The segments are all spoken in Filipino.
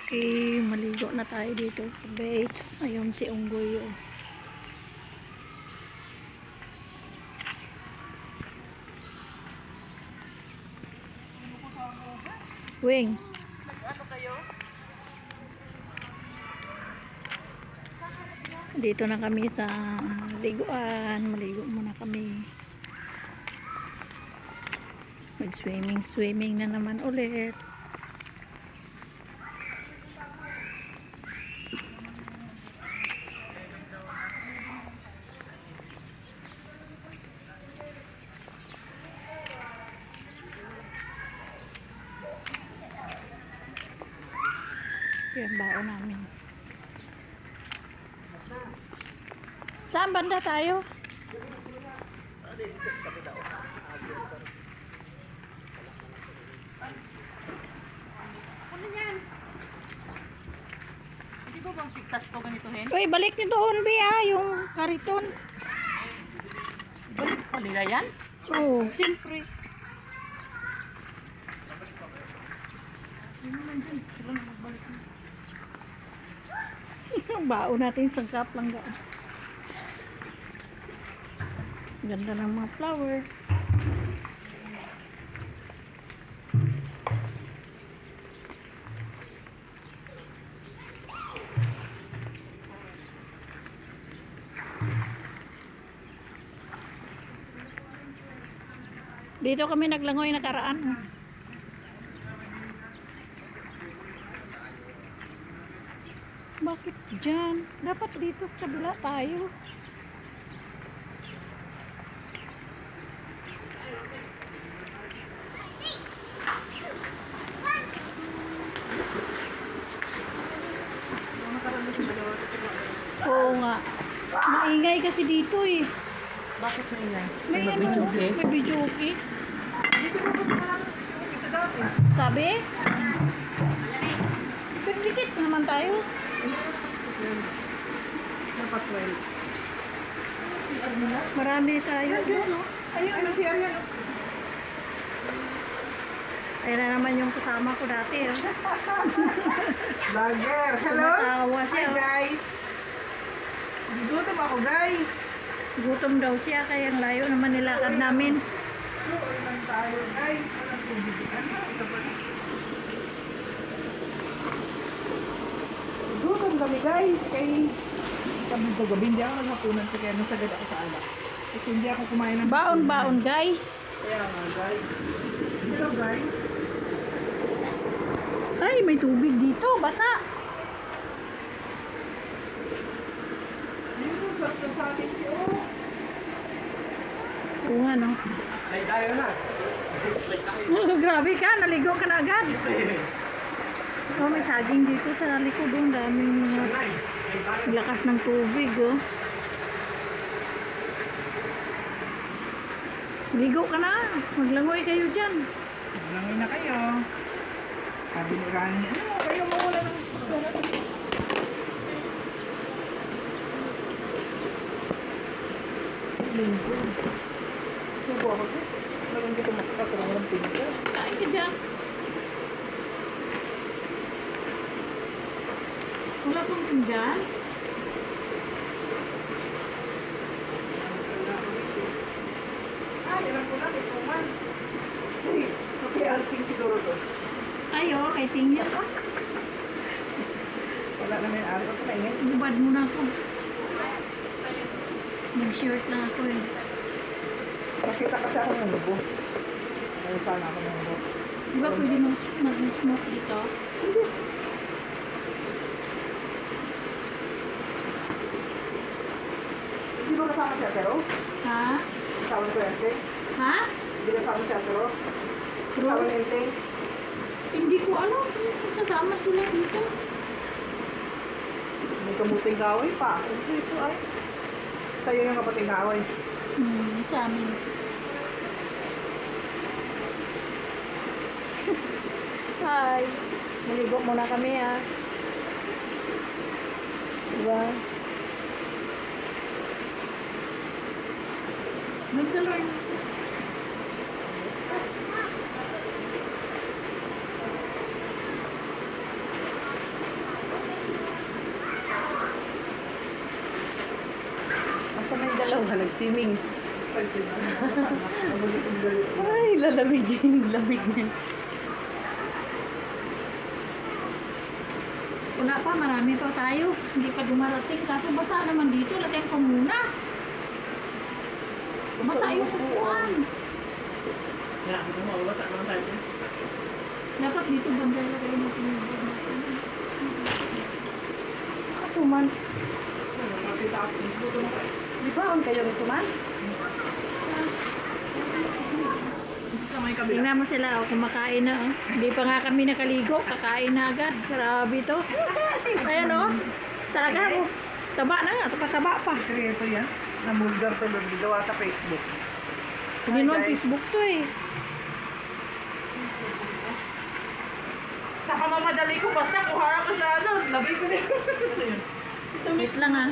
Okay, maligo na tayo dito sa beach. Ayun si Unggoy. Oh. Wing. Ano kayo? Dito na kami sa liguan. Maligo muna kami. Mag-swimming na naman ulit. Yan bao namin. Saan banda tayo? Ano yan? Hindi ba bang pigtas to ganitohin? Uy, balik nyo doon, Bea, yung kariton. Balik pa nila yan? Oo, siyempre. Hindi naman dyan. Sila na magbalik na. Bao natin sangkap lang ga. Ganda ng mga flower. Dito kami naglangoy nakaraan. Bakit dyan? Dapat dito sa kabila tayo. Oo nga. Maingay kasi dito eh. Bakit na yan? May ano, may videoke. Dito ba kasi marami sa dati? Sabi? Pero dikit naman tayo. Dapat 12. Marami tayo. Ayun, ano si Ariel? Ayan na naman yung kasama ko dati. Oh. Vlogger! Hello? Tumatawa Hi siya. Oh. guys! Gutom ako guys! Gutom daw siya kaya ang layo naman nilakad namin. Uy lang tayo guys! Alam ko, bibigan na. Gutom kami guys! Kay kami gabi hindi ako naghapunan kaya nasagad ako sa alak. Kasi hindi ako kumain ng Baon-baon guys. Kaya nga guys. Hello guys. Ay, may tubig dito. Basa. Ayun, sarap sa atin siya. Oo nga no. Ay, tayo na. Grabe ka. Naligo ka na agad. Oh, may saging dito sa likod. Ang daming lakas ng tubig. Oh. Ligo ka na. Maglangoy kayo dyan. Langoy na kayo. Sabi ni Rani, ano kayo mawala ng linggo. Subo ako ko. Parang hindi ko makakasama ng pinaka. Kain ka dyan. Wala pong pinggan. Ay, alam ko na, may kuman. Uy, okay, alping siguro to. Ayo, kay tingin. Wala na may araw ko na yan. Bubad muna ako. Nag-shirt na ako eh. Nakita kasi ako ng lubo. Ayaw sana ako ng lubo. Di ba pwede mag-smoke dito? Hindi ba kasama si Ate Rose? Ha? Kasama ko Ente? Ha? Hindi kasama si Ate Rose? Kasama ni Ente? Hindi ko alam kung kasama sila dito. May kamuting kahoy pa. Ito ay. Sa'yo yung kapating kahoy. Sa amin. Hi. Maligo muna kami ha. Diba? Nagdalawin. ka nag-swimming. Ay, lalamig yung lamig niya. Wala pa, marami pa tayo. Hindi pa dumarating. Kaso basa naman dito, lagyan ko munas. Basa yung kukuhan. Kaya, ito mo, basta naman tayo. Dapat dito banda lagay mo pinagod natin. Kasuman. Makita ako, dito mo kayo. Di ba ang kayo kasuman? Sa may kabila. Tingnan mo sila, oh, kumakain na. Oh. Hindi pa nga kami nakaligo, kakain na agad. Grabe to. Ayan oh. Talaga oh. Taba na nga, taba pa. Ito yan. Namulgar to doon. Gawa sa Facebook. Hindi Hi, naman guys. Facebook to eh. Sa kamamadali ko, basta kuhara ko sa ano. Labi ko na. Wait lang ah.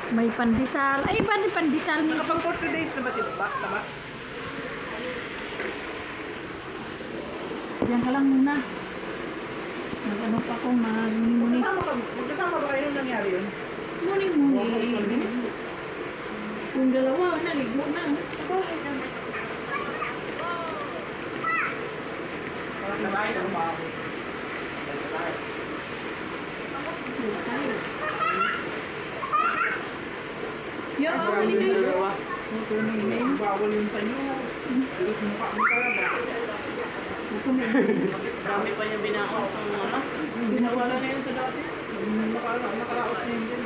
May pandesal. Ay, ba ni pandesal ni Nakapag 40 days na ba sila? Taba? Diyan ka lang muna. Nag-ano pa kung mag-muni-muni. Magkasama ba kayo nung nangyari yun? Muni-muni. Yung dalawa, naligo na. Parang nabahay na lumawi. Dito tayo. Yo, mali kayo. Bawal yun sa'yo. Tapos mukha mo talaga. Ito may Marami pa niya binakaw ng ano. Binawala na yun sa dati. Nakaraos na yun dyan.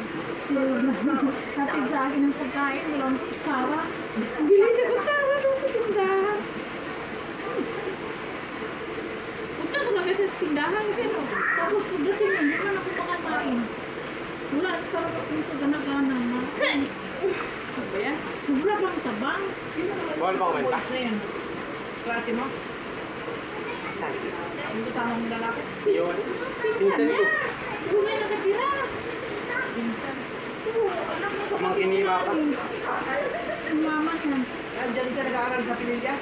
hatid sa akin ng pagkain. Walang kutsara. Bilis sa kutsara doon sa tindahan. Punta talaga sa tindahan kasi ano. Tapos pagdating yun, hindi man ako makakain. Wala, parang akong kagana-gana na. Ano ba yan? Sobra bang tabang? Bawal pa kumenta? Na yan. Klase mo? Yung kasama mong lalaki? Yun. Pinsan niya. Doon na nakatira. Pinsan. Oo, anak mo. Pamangkin-iwa pa. Ang mama niya. Diyan siya nag-aaral sa Pinilya?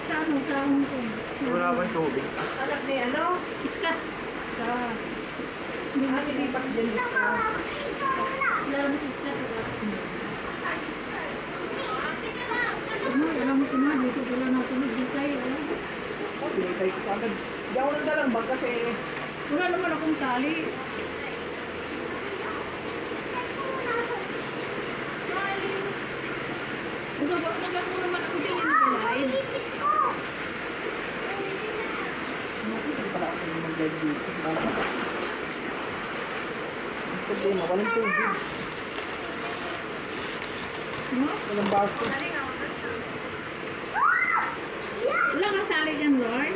Sa anong taong ko? Wala bang tubig? Anak ni ano? Iska. Sa... nilipat dyan. Lalo si Iska. Alam mo na, dito pala natin nagbigay. Pinitay ko agad. Hindi ako nagdalang bag kasi... Wala naman akong tali. Nagako naman ako dyan yung nagalain. Hindi pala ako yung mag-live dito. Ang problema, walang tubig. No? Walang baso. Wala kang tali dyan, Lord.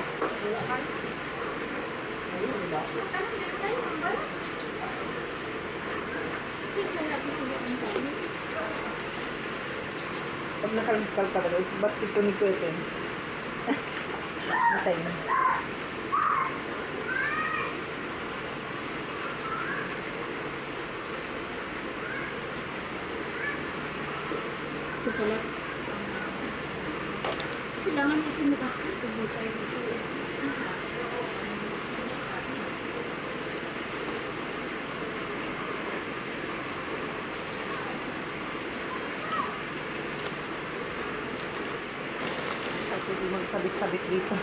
Pag nakalipal talaga, basket ko ni Kuya Pen. Matay na. Ito pala. Kailangan mo sinukas ito. Butay dito. Kasi di magsabit-sabit dito.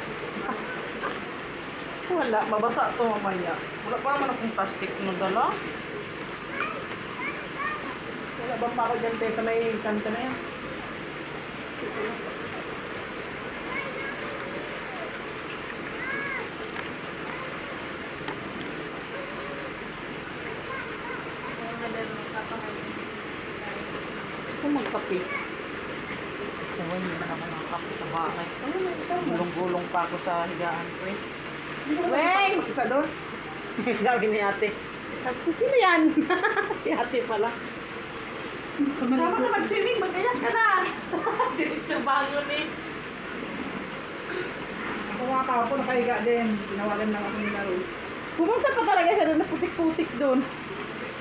Wala, mabasa ito mamaya. Wala pa naman akong plastic na dala. Wala bang pa ako dyan, te, sa may kanta na yan? Kung magkape. Kasi wala naman ako ng kape sa bahay. Gulong-gulong pa ako sa higaan ko eh. Wey! Isa doon? Sabi ni ate. Sabi ko, sino yan? Si ate pala. Sama ka mag-swimming, magkayak ka na! Diretso bangon eh. Ako nga kahapon, nakahiga din. Tinawagan lang ako ni Laro. Pumunta pa talaga siya doon na putik-putik doon.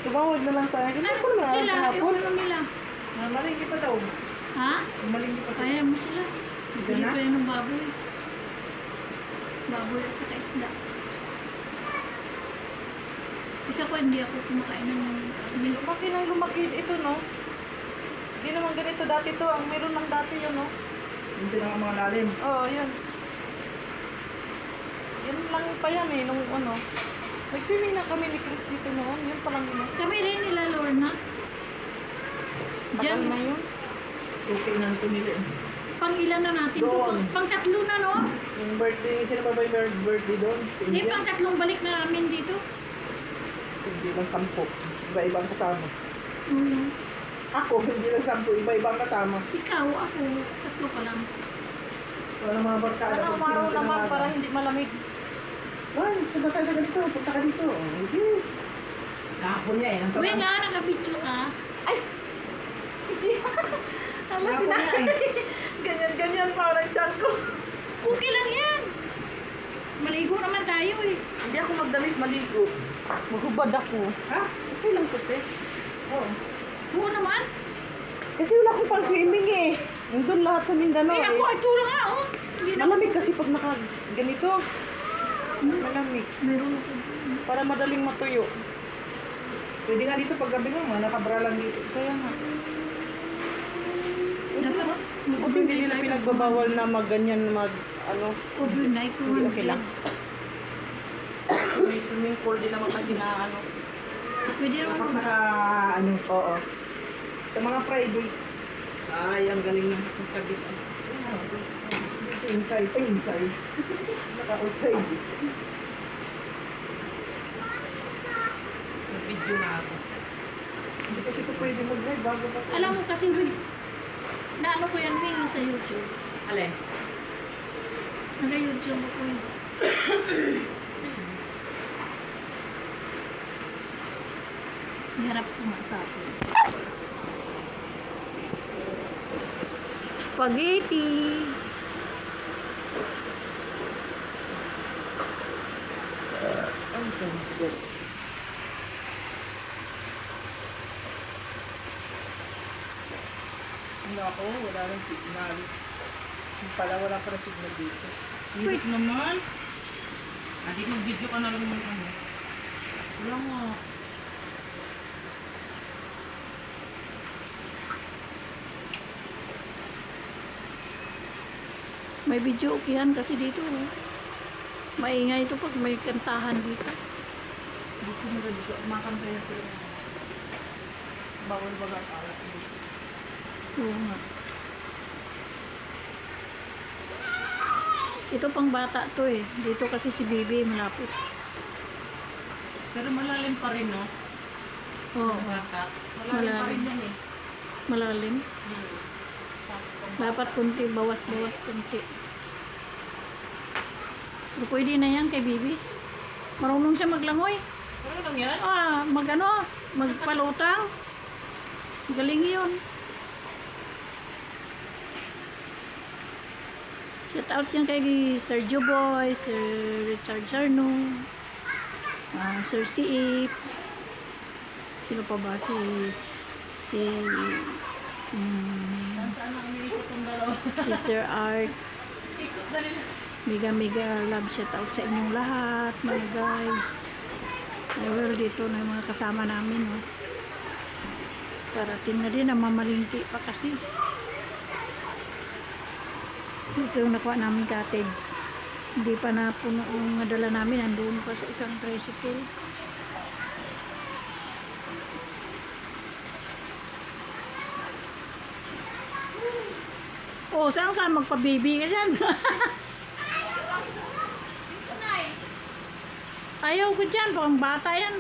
Tumawag na lang sa akin. Ano ko naman Sila, kahapon? iwan nila. Malingki pa daw. Ha? Malingki pa daw. Kaya mo sila. Dito Bili na? ko yan ng baboy. Baboy at saka isda. Isa ko hindi ako kumakain ng milk. Lumaki nang lumaki ito, no? Hindi naman ganito dati to. Ang meron lang dati yun, no? Hindi na mga lalim. Oo, yun. Yun lang pa yan eh, nung ano. Nag-swimming na kami ni Chris dito noon. Yun pa lang yun. Kami rin nila Lorna. Tagal Diyan, na yun. Okay na ito nila. pang ilan na natin to? Doon. Pang tatlo na, no? Yung birthday, sino ba ba yung birthday doon? Si Hindi, India? pang tatlong balik na namin dito. Hindi lang 10. Iba-ibang kasama. Mm. Ako, hindi lang 10. Iba-ibang kasama. Ikaw, ako, tatlo pa lang. Wala mga barkada. Sana umaraw naman para hindi malamig. Ay, punta tayo sa ganito. Punta ka dito. Hindi. Kahapon niya eh. Uy nga, nakabidyo ka. Ay! Kasi, tama Kahapon sila. niya eh. Ganyan-ganyan pa ang tiyan ko. Okay lang yan. Maligo naman tayo eh. Hindi ako magdamit maligo. Maghubad ako. Ha? Okay lang to, te. Oo. Oo naman. Kasi wala akong pang swimming eh. Nandun lahat sa Mindanao Eh, ako, eh. ito lang nga, oh. Hindi na- Malamig kasi pag naka ganito. Malamig. Meron ako. Para madaling matuyo. Pwede nga dito pag gabi nga, nakabra lang dito. Kaya nga. Dapat, Buti hindi nila pinagbabawal na mag-ganyan ano. overnight ko. Hindi okay lang. May swimming pool din naman kasi na ano. Pwede Kapag naman. naka, ano, oo. Sa mga private. Ay, ang galing ng sabi. Dito inside. Ay, inside. Naka-outside. Nag-video na ako. Hindi kasi ito pwede mag-drive bago pa. Alam mo kasi, naano ko yan, Wing, sa YouTube. Alin? Naka-YouTube ako yun. Harap ko nga sa akin. Spaghetti! Ang good. Ano ako? Wala nang signal. Yung pala, wala pa rin signal dito. Hirap naman. Adi mag-video ka na lang ng ano. Wala nga. May video okay yan kasi dito. Oh. Maingay ito pag may kantahan dito. Dito nila dito. Makan kaya sila. Bawal baga alat dito. Oo nga. Ito pang bata to eh. Dito kasi si Bibi malapit. Pero malalim pa rin, no? Oo. Bata. Malalim pa rin Malalim. yan eh. Malalim. Dapat kunti, bawas-bawas kunti. Pero pwede na yan kay Bibi. Marunong siya maglangoy. Ano lang yan? Magpalutang. Galing yun. Shout out yan kay Sergio Boy, Sir Richard Sarno, Sir Siip. Sino pa ba? Si Saan na kami ikot ang dalawa? si Sir Art. Ikot na nila. Mega love shout out sa inyong lahat mga guys. Well, dito na yung mga kasama namin, oh. Parating na din, mamalingki pa kasi. Ito yung nakuha namin cottage. Hindi pa na puno yung nadala namin. Andun pa sa isang tricycle. Oh, saan ka magpa-baby ka dyan? Ayaw ko dyan, pang bata yan.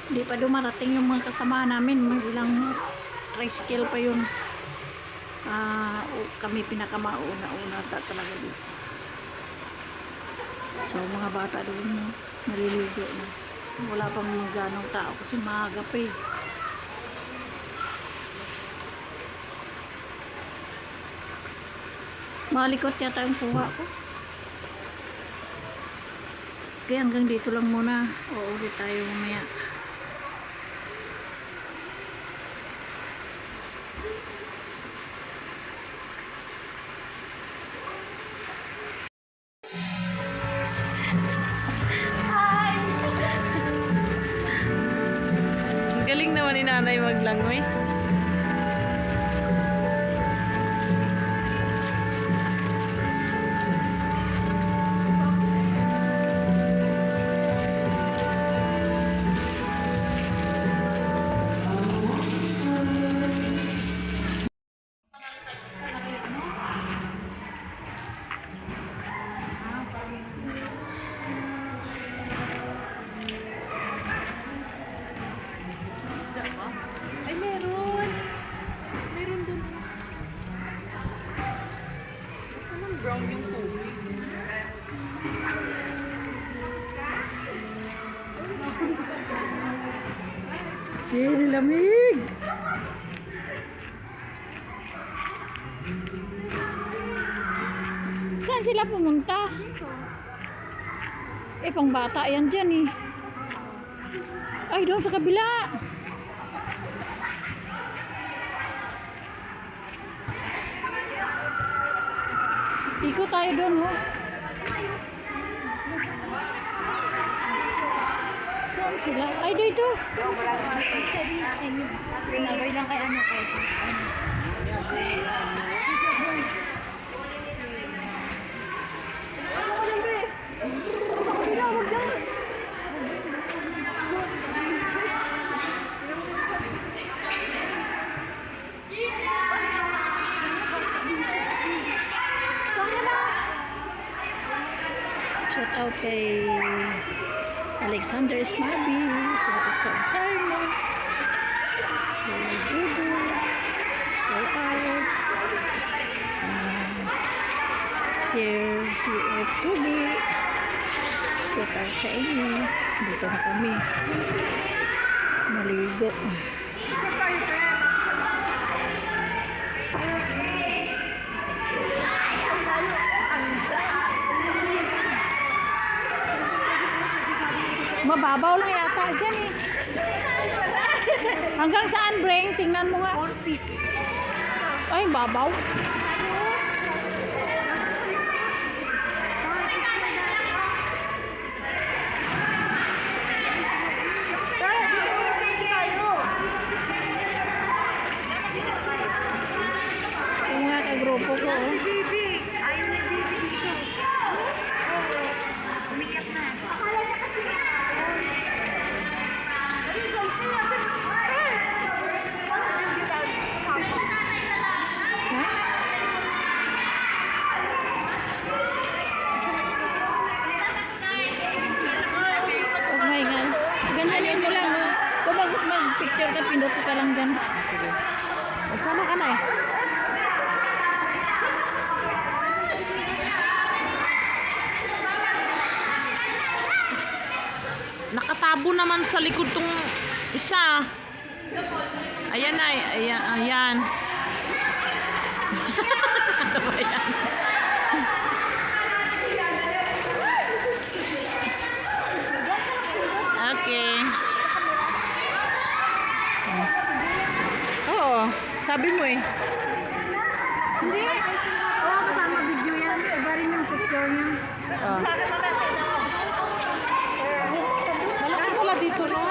Hindi pa dumarating yung mga kasama namin. May ilang tricycle pa yun. kami pinakamauna-una talaga dito. So mga bata doon no, naliligo na. Wala pang ganong tao kasi maaga pa eh. Malikot yata yung kuha ko. Kaya hanggang dito lang muna. Uulit tayo mamaya. Ang galing naman ni nanay maglangoy. Ay, meron. Meron dun. Anong brown yung tubig? Nilamig! Saan sila pumunta? Eh, pang bata yan dyan eh. Ay, doon sa kabila. Ikot tayo doon, ho. Saan sila? Ay, dito. Pinabay lang kay ano kay Shout out kay Alexander Smarby, sa Sarno, so Dudu, so Alex, Sir Tubi, shout out sa inyo. Dito na kami maligo. Mababaw lang yata dyan eh. Hanggang saan, Breng? Tingnan mo nga. Ay, babaw. Ito nga ka-grupo ko. Oh. ayaw na baby dito. Umiyak na. Huwag maingay. Ganyanin mo lang. Oh. Kung mag-picture ka, pindot ka lang dyan. Magsama ka na eh. Nakatabo naman sa likod tong isa. Ayan na, ayan, ayan. Ano ba yan? Okay. Oo, sabi mo eh. Hindi. Oo, kasama video yan. Iba rin yung picture niya. Oh. Malaki pala dito, no?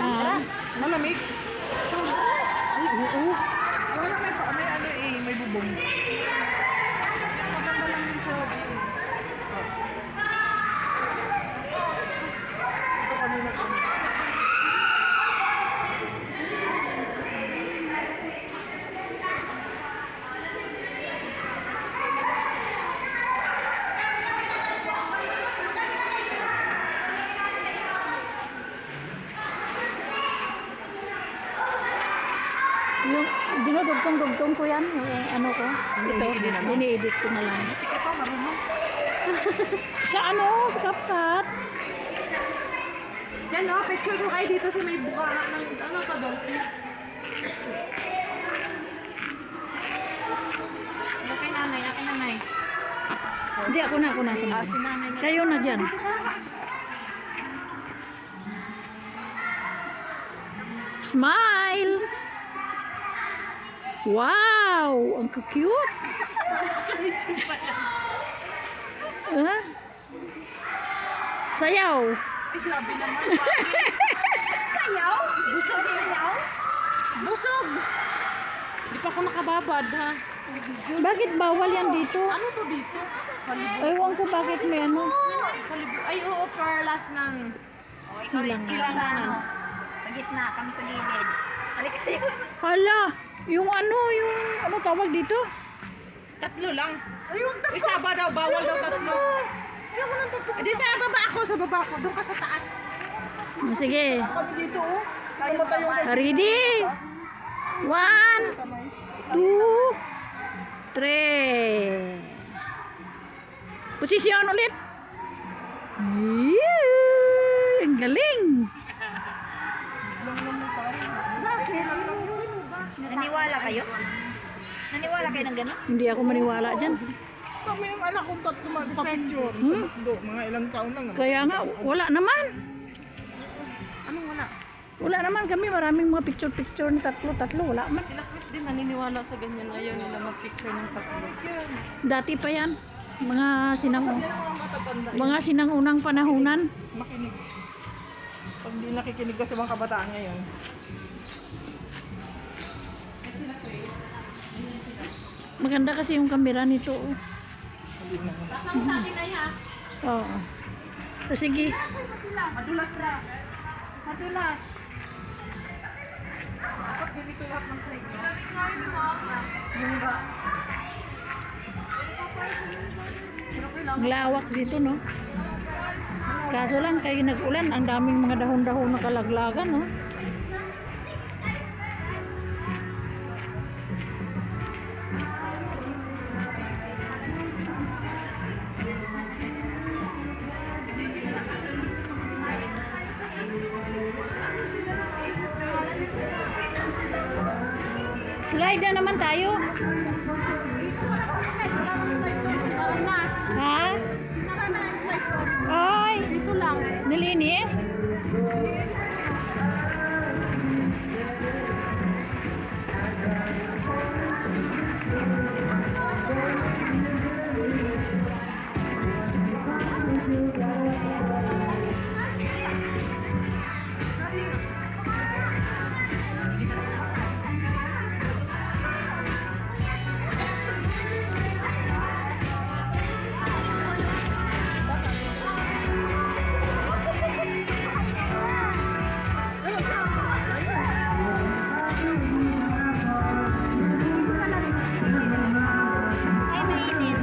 Ah. Malamig. Ay, oo. Wala may ano eh, may bubong. Maganda lang yung sobi. Ito kami na kami. Yung dinudugtong-dugtong ko yan. Ano ko? Ito. Ini-edit ko na lang. Sa ano? Sa CapCut. Diyan oh, picture ko kayo dito sa may buka ng ano to doon. Okay, nanay. Akin, nanay. Hindi, ako na. Si nanay na. Kayo na dyan. Smile! Wow! Ang cute! Huh? Sayaw! Ay, grabe naman. Sayaw? Busog yung sayaw? Busog! Di pa ako nakababad ha. Bakit bawal yan dito? Ano to dito? Kalibu. Ewan ko bakit may ano. Kalibu. Ay, oo, perlas ng... Silang Sila sa ano. Sa gitna, kami sa gilid. Balik kayo. Hala! Yung ano tawag dito? Tatlo lang. Ayun, tatlo. Isa ba daw? Bawal daw tatlo. Hindi, sa baba ako. Doon ka sa taas. Sige. Kami dito, oh. Namatay yung kay Ready? 1, 2, 3. Posisyon ulit. Yee! Ang galing. Naniwala kayo? Naniwala kayo ng gano'n? Hindi ako maniwala dyan. Kami yung anak kong tatlo magpa-picture sa mundo. Mga ilang taon lang. Kaya nga, wala naman. Anong wala? Wala naman kami. Maraming mga picture-picture na tatlo. Wala man. Sila Chris din naniniwala sa ganyan. Ayaw nila mag-picture ng tatlo. Dati pa yan. Mga Matatanda. sinangunang panahunan. Makinig. Pag di nakikinig ka sa mga kabataan ngayon. Maganda kasi yung kamera nito. Hindi na. Oo. So, sige. Madulas na. Madulas. Dapat ganito lahat ng slide niya. Yung ba? Ang lawak dito, no? Kaso lang, kaya nag-ulan, ang daming mga dahon-dahon na kalaglagan, no? Slide na naman tayo. Ha? Ay, dito lang. Nilinis? Ay, mainit.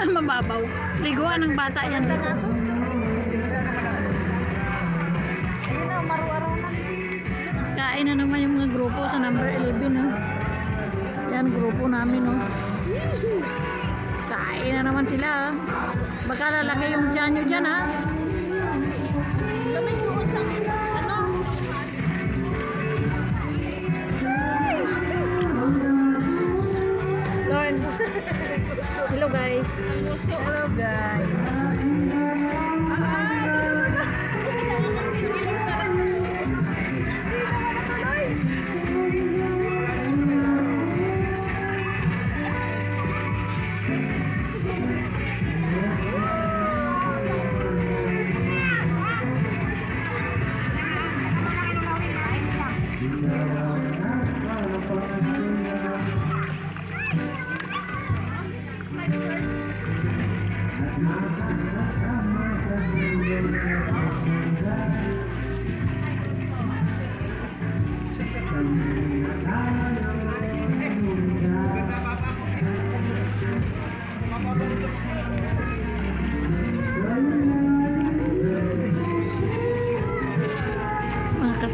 Mababaw. Liguan ng bata yan. Hindi masyado malalim. Ayun na, maru-araw na. Kain na naman yung mga grupo sa number 11, no? Yan, grupo namin, no? Kain na naman sila, oh. Baka lalagay yung tiyan nyo dyan, ha? Lord. Hello, guys. Hello guys.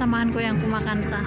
Sasamahan ko yan kumakanta.